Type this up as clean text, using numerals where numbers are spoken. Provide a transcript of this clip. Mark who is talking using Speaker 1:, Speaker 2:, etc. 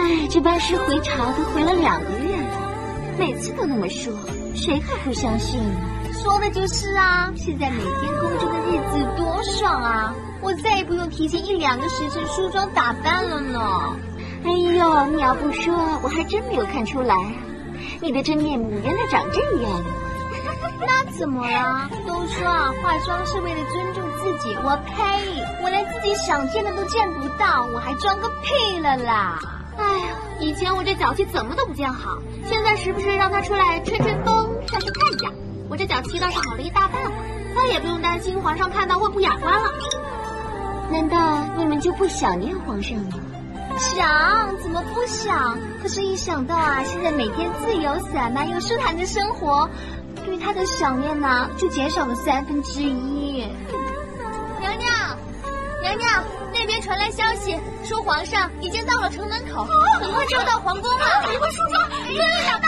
Speaker 1: 哎，这班师回朝都回了2个月了，每次都那么说，谁还不相信呢？
Speaker 2: 说的就是啊，现在每天公主的日子多爽啊！我再也不用提前1、2个时辰梳妆打扮了呢。
Speaker 1: 哎呦，你要不说，我还真没有看出来，你的真面目原来长这样。
Speaker 2: 那怎么了？都说啊，化妆是为了尊重自己。我呸！我连自己想见的都见不到，我还装个屁了啦！
Speaker 3: 哎呀，以前我这脚气怎么都不见好，现在时不时让它出来吹吹风、晒晒太阳，我这脚气倒是好了一大半了，再也不用担心皇上看到会不雅观了。
Speaker 1: 难道你们就不想念皇上吗？
Speaker 2: 想，怎么不想？可是一想到啊，现在每天自由散漫又舒坦的生活，对他的想念呢，就减少了1/3。娘娘，娘娘，那边传来消息，说皇上已经到了城门口，很快就要到皇宫了。你会梳妆，对呀，